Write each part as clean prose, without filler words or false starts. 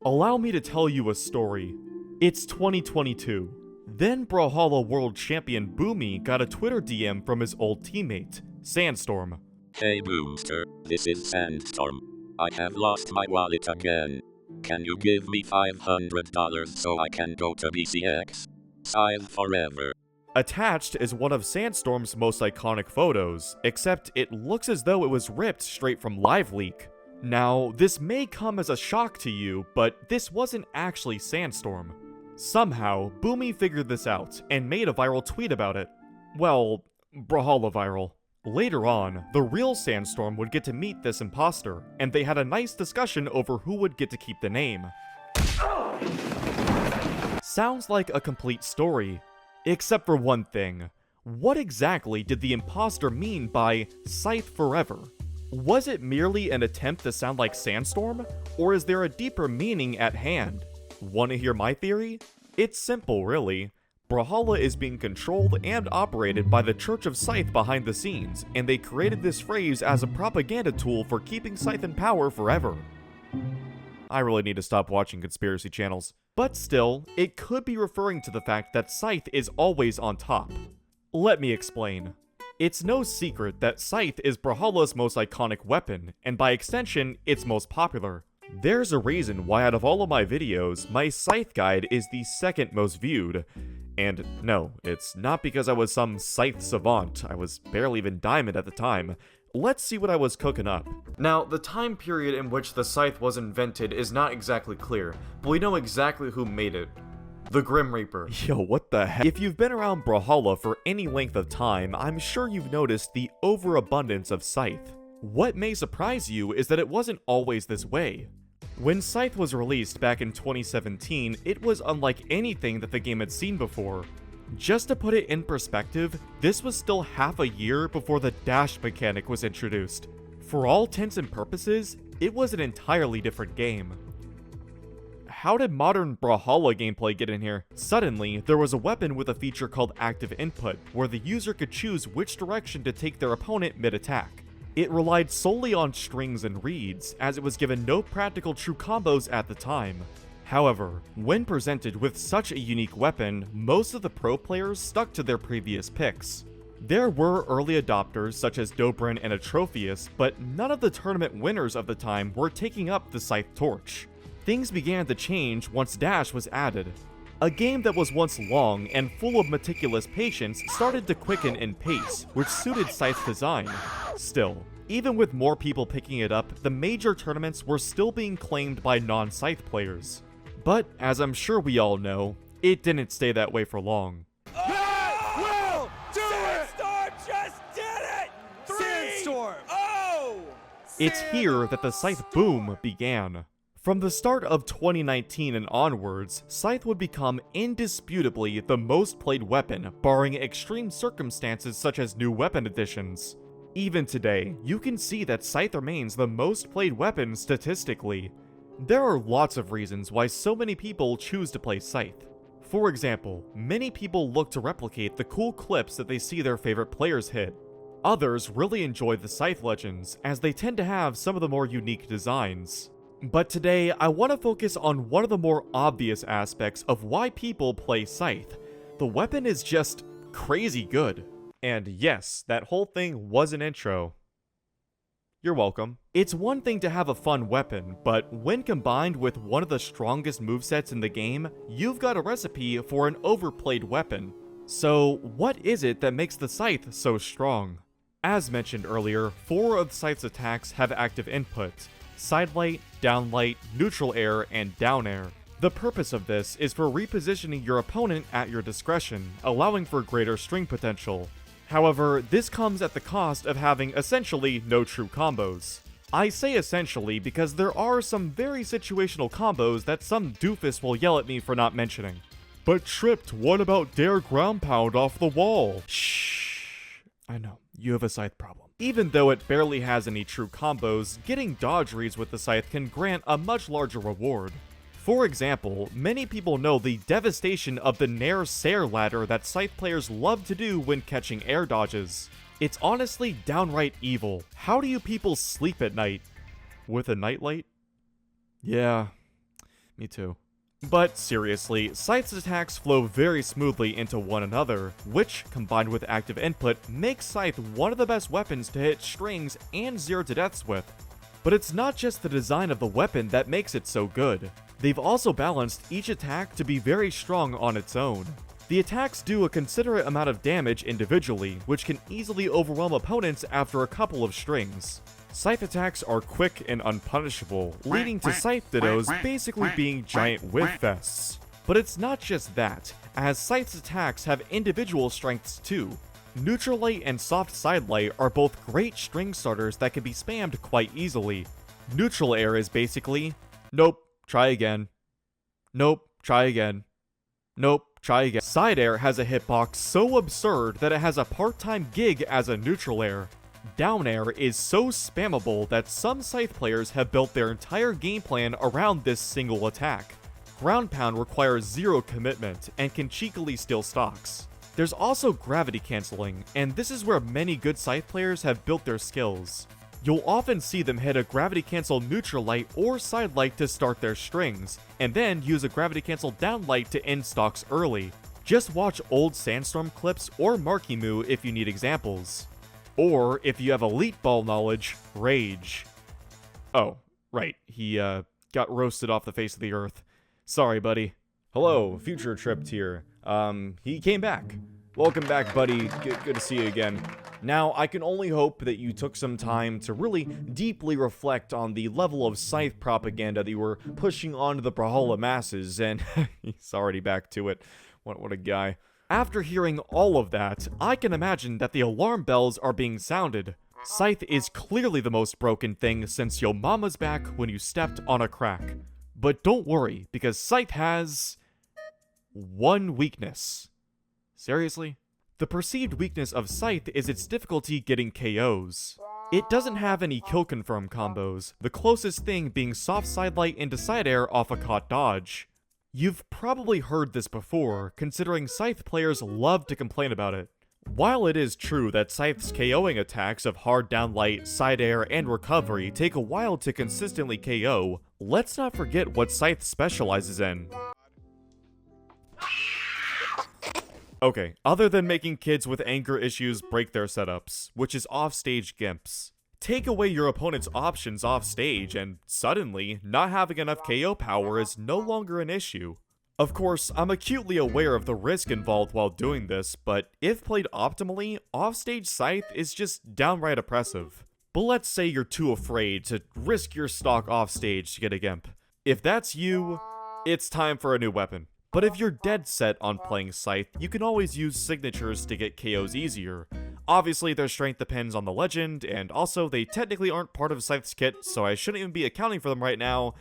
Allow me to tell you a story. It's 2022. Then Brawlhalla World Champion Boomy got a Twitter DM from his old teammate, Sandstorm. Hey Boomster, this is Sandstorm. I have lost my wallet again. Can you give me $500 so I can go to BCX? Scythe forever. Attached is one of Sandstorm's most iconic photos, except it looks as though it was ripped straight from LiveLeak. Now, this may come as a shock to you, but this wasn't actually Sandstorm. Somehow, Boomy figured this out and made a viral tweet about it. Well, Brawlhalla viral. Later on, the real Sandstorm would get to meet this imposter, and they had a nice discussion over who would get to keep the name. Sounds like a complete story, except for one thing. What exactly did the imposter mean by Scythe forever? Was it merely an attempt to sound like Sandstorm, or is there a deeper meaning at hand? Wanna hear my theory? It's simple, really. Brawlhalla is being controlled and operated by the Church of Scythe behind the scenes, and they created this phrase as a propaganda tool for keeping Scythe in power forever. I really need to stop watching conspiracy channels. But still, it could be referring to the fact that Scythe is always on top. Let me explain. It's no secret that Scythe is Brawlhalla's most iconic weapon, and by extension, its most popular. There's a reason why out of all of my videos, my Scythe guide is the second most viewed. And no, it's not because I was some Scythe savant, I was barely even Diamond at the time. Let's see what I was cooking up. Now, the time period in which the Scythe was invented is not exactly clear, but we know exactly who made it. The Grim Reaper. Yo, what the heck? If you've been around Brawlhalla for any length of time, I'm sure you've noticed the overabundance of Scythe. What may surprise you is that it wasn't always this way. When Scythe was released back in 2017, it was unlike anything that the game had seen before. Just to put it in perspective, this was still half a year before the dash mechanic was introduced. For all intents and purposes, it was an entirely different game. How did modern Brawlhalla gameplay get in here? Suddenly, there was a weapon with a feature called Active Input, where the user could choose which direction to take their opponent mid-attack. It relied solely on strings and reads, as it was given no practical true combos at the time. However, when presented with such a unique weapon, most of the pro players stuck to their previous picks. There were early adopters such as Dobrin and Atrophius, but none of the tournament winners of the time were taking up the Scythe torch. Things began to change once Dash was added. A game that was once long and full of meticulous patience started to quicken in pace, which suited Scythe's design. Still, even with more people picking it up, the major tournaments were still being claimed by non-Scythe players. But, as I'm sure we all know, it didn't stay that way for long. Will do Sandstorm just did it! Sandstorm! Oh! It's here that the Scythe boom began. From the start of 2019 and onwards, Scythe would become indisputably the most played weapon, barring extreme circumstances such as new weapon additions. Even today, you can see that Scythe remains the most played weapon statistically. There are lots of reasons why so many people choose to play Scythe. For example, many people look to replicate the cool clips that they see their favorite players hit. Others really enjoy the Scythe legends, as they tend to have some of the more unique designs. But today, I want to focus on one of the more obvious aspects of why people play Scythe. The weapon is just crazy good. And yes, that whole thing was an intro. You're welcome. It's one thing to have a fun weapon, but when combined with one of the strongest movesets in the game, you've got a recipe for an overplayed weapon. So, what is it that makes the Scythe so strong? As mentioned earlier, 4 of Scythe's attacks have active input: sidelight, downlight, neutral air, and down air. The purpose of this is for repositioning your opponent at your discretion, allowing for greater string potential. However, this comes at the cost of having essentially no true combos. I say essentially because there are some very situational combos that some doofus will yell at me for not mentioning. But Tripped, what about dare ground pound off the wall? Shh. I know, you have a Scythe problem. Even though it barely has any true combos, getting dodge reads with the Scythe can grant a much larger reward. For example, many people know the devastation of the Nair Sair ladder that Scythe players love to do when catching air dodges. It's honestly downright evil. How do you people sleep at night? With a nightlight? Yeah. me too. But seriously, Scythe's attacks flow very smoothly into one another, which, combined with active input, makes Scythe one of the best weapons to hit strings and 0 to deaths with. But it's not just the design of the weapon that makes it so good. They've also balanced each attack to be very strong on its own. The attacks do a considerate amount of damage individually, which can easily overwhelm opponents after a couple of strings. Scythe attacks are quick and unpunishable, leading to Scythe Dittos basically being giant whiff fests. But it's not just that, as Scythe's attacks have individual strengths too. Neutral Light and Soft Side Light are both great string starters that can be spammed quite easily. Neutral Air is basically, nope, try again. Nope, try again. Nope, try again. Side Air has a hitbox so absurd that it has a part-time gig as a neutral air. Down Air is so spammable that some Scythe players have built their entire game plan around this single attack. Ground Pound requires 0 commitment and can cheekily steal stocks. There's also gravity cancelling, and this is where many good Scythe players have built their skills. You'll often see them hit a gravity cancel neutral light or side light to start their strings, and then use a gravity cancel down light to end stocks early. Just watch old Sandstorm clips or Marky Moo if you need examples. Or, if you have Elite Ball knowledge, Rage. Oh, right, he got roasted off the face of the earth. Sorry, buddy. Hello, Future Tripped here. He came back. Welcome back, buddy. Good to see you again. Now, I can only hope that you took some time to really deeply reflect on the level of Scythe propaganda that you were pushing onto the Brawlhalla masses, and he's already back to it. What a guy. After hearing all of that, I can imagine that the alarm bells are being sounded. Scythe is clearly the most broken thing since yo mama's back when you stepped on a crack. But don't worry, because Scythe has one weakness. Seriously? The perceived weakness of Scythe is its difficulty getting KOs. It doesn't have any kill confirm combos, the closest thing being soft side light into side air off a caught dodge. You've probably heard this before, considering Scythe players love to complain about it. While it is true that Scythe's KOing attacks of hard down light, side air, and recovery take a while to consistently KO, let's not forget what Scythe specializes in. Okay, other than making kids with anger issues break their setups, which is offstage gimps. Take away your opponent's options off stage, and suddenly, not having enough KO power is no longer an issue. Of course, I'm acutely aware of the risk involved while doing this, but if played optimally, offstage Scythe is just downright oppressive. But let's say you're too afraid to risk your stock offstage to get a gimp. If that's you, it's time for a new weapon. But if you're dead set on playing Scythe, you can always use signatures to get KOs easier. Obviously, their strength depends on the legend, and also they technically aren't part of Scythe's kit, so I shouldn't even be accounting for them right now.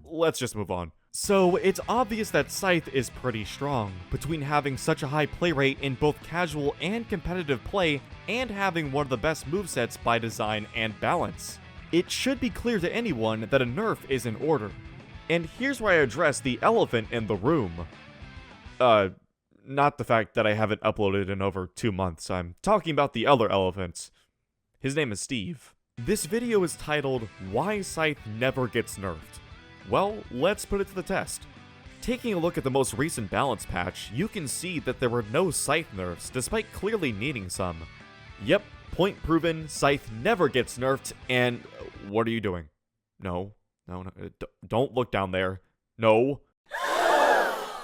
Let's just move on. So, it's obvious that Scythe is pretty strong, between having such a high play rate in both casual and competitive play, and having one of the best movesets by design and balance. It should be clear to anyone that a nerf is in order. And here's where I address the elephant in the room. Not the fact that I haven't uploaded in over 2 months, I'm talking about the other elephant. His name is Steve. This video is titled, Why Scythe Never Gets Nerfed. Well, let's put it to the test. Taking a look at the most recent balance patch, you can see that there were no Scythe nerfs, despite clearly needing some. Yep, point proven, Scythe never gets nerfed, and what are you doing? No, don't look down there. No.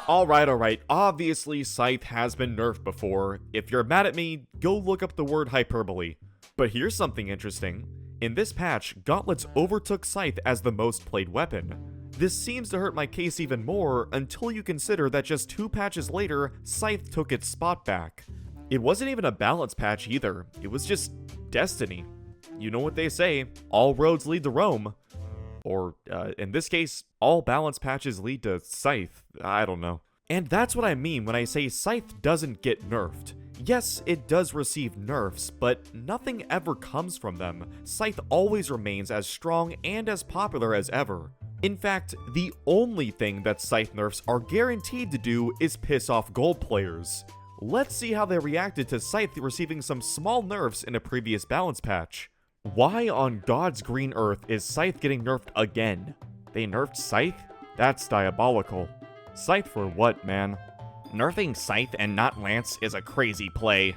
Alright, obviously Scythe has been nerfed before. If you're mad at me, go look up the word hyperbole. But here's something interesting. In this patch, Gauntlets overtook Scythe as the most played weapon. This seems to hurt my case even more until you consider that just 2 patches later, Scythe took its spot back. It wasn't even a balance patch either, it was just destiny. You know what they say, all roads lead to Rome. Or, in this case, all balance patches lead to Scythe. I don't know. And that's what I mean when I say Scythe doesn't get nerfed. Yes, it does receive nerfs, but nothing ever comes from them. Scythe always remains as strong and as popular as ever. In fact, the only thing that Scythe nerfs are guaranteed to do is piss off gold players. Let's see how they reacted to Scythe receiving some small nerfs in a previous balance patch. Why on God's green earth is Scythe getting nerfed again? They nerfed Scythe? That's diabolical. Scythe for what, man? Nerfing Scythe and not Lance is a crazy play.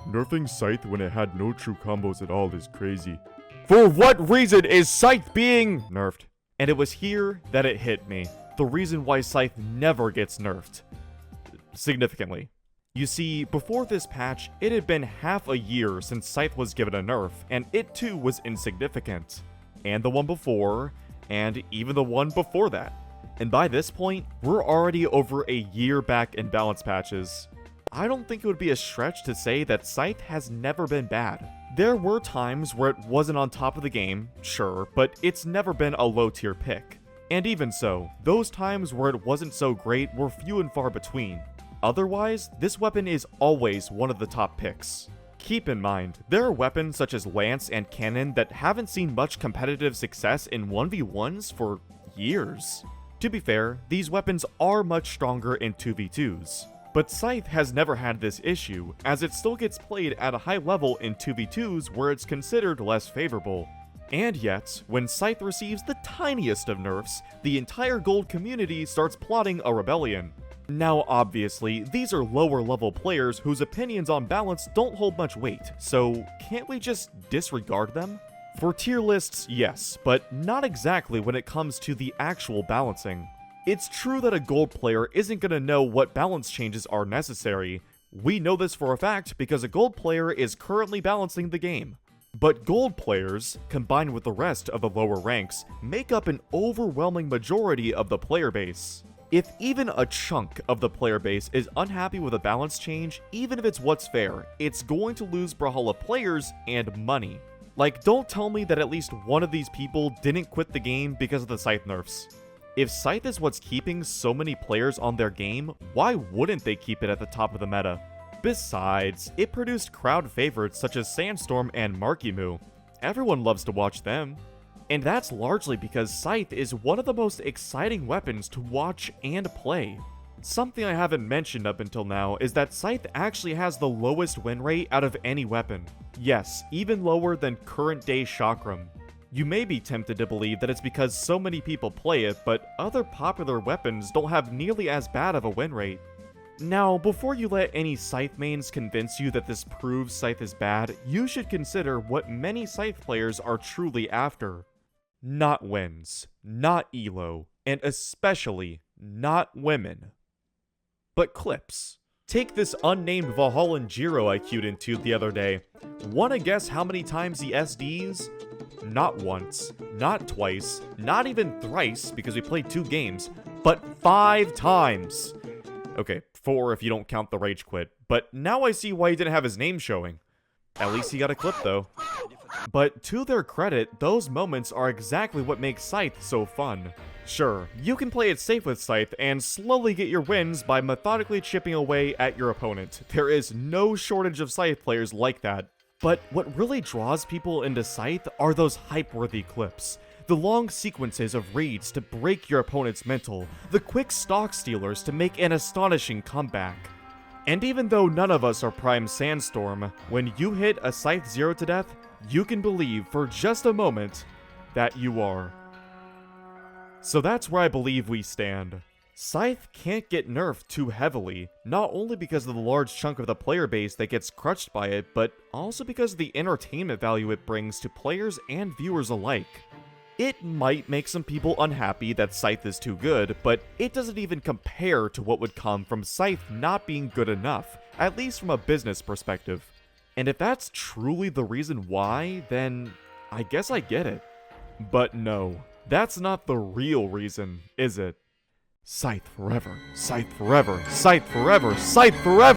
Nerfing Scythe when it had no true combos at all is crazy. For what reason is Scythe being nerfed? And it was here that it hit me. The reason why Scythe never gets nerfed. Significantly. You see, before this patch, it had been half a year since Scythe was given a nerf, and it too was insignificant. And the one before, and even the one before that. And by this point, we're already over a year back in balance patches. I don't think it would be a stretch to say that Scythe has never been bad. There were times where it wasn't on top of the game, sure, but it's never been a low tier pick. And even so, those times where it wasn't so great were few and far between. Otherwise, this weapon is always one of the top picks. Keep in mind, there are weapons such as Lance and Cannon that haven't seen much competitive success in 1v1s for years. To be fair, these weapons are much stronger in 2v2s. But Scythe has never had this issue, as it still gets played at a high level in 2v2s where it's considered less favorable. And yet, when Scythe receives the tiniest of nerfs, the entire gold community starts plotting a rebellion. Now obviously, these are lower level players whose opinions on balance don't hold much weight, so can't we just disregard them? For tier lists, yes, but not exactly when it comes to the actual balancing. It's true that a gold player isn't gonna know what balance changes are necessary. We know this for a fact because a gold player is currently balancing the game. But gold players, combined with the rest of the lower ranks, make up an overwhelming majority of the player base. If even a chunk of the player base is unhappy with a balance change, even if it's what's fair, it's going to lose Brawlhalla players and money. Like, don't tell me that at least one of these people didn't quit the game because of the Scythe nerfs. If Scythe is what's keeping so many players on their game, why wouldn't they keep it at the top of the meta? Besides, it produced crowd favorites such as Sandstorm and Markimu. Everyone loves to watch them. And that's largely because Scythe is one of the most exciting weapons to watch and play. Something I haven't mentioned up until now is that Scythe actually has the lowest win rate out of any weapon. Yes, even lower than current day Chakram. You may be tempted to believe that it's because so many people play it, but other popular weapons don't have nearly as bad of a win rate. Now, before you let any Scythe mains convince you that this proves Scythe is bad, you should consider what many Scythe players are truly after. Not wins, not elo, and especially not women. But clips. Take this unnamed Valhallan Jiro I queued into the other day. Wanna guess how many times he SDs? Not once, not twice, not even thrice because we played 2 games, but 5 times. Okay, 4 if you don't count the rage quit, but now I see why he didn't have his name showing. At least he got a clip though. But to their credit, those moments are exactly what makes Scythe so fun. Sure, you can play it safe with Scythe and slowly get your wins by methodically chipping away at your opponent. There is no shortage of Scythe players like that. But what really draws people into Scythe are those hype-worthy clips. The long sequences of raids to break your opponent's mental, the quick stock stealers to make an astonishing comeback. And even though none of us are Prime Sandstorm, when you hit a Scythe 0 to death, you can believe for just a moment that you are. So that's where I believe we stand. Scythe can't get nerfed too heavily, not only because of the large chunk of the player base that gets crushed by it, but also because of the entertainment value it brings to players and viewers alike. It might make some people unhappy that Scythe is too good, but it doesn't even compare to what would come from Scythe not being good enough, at least from a business perspective. And if that's truly the reason why, then I guess I get it. But no, that's not the real reason, is it? Scythe forever, Scythe forever, Scythe forever, Scythe forever!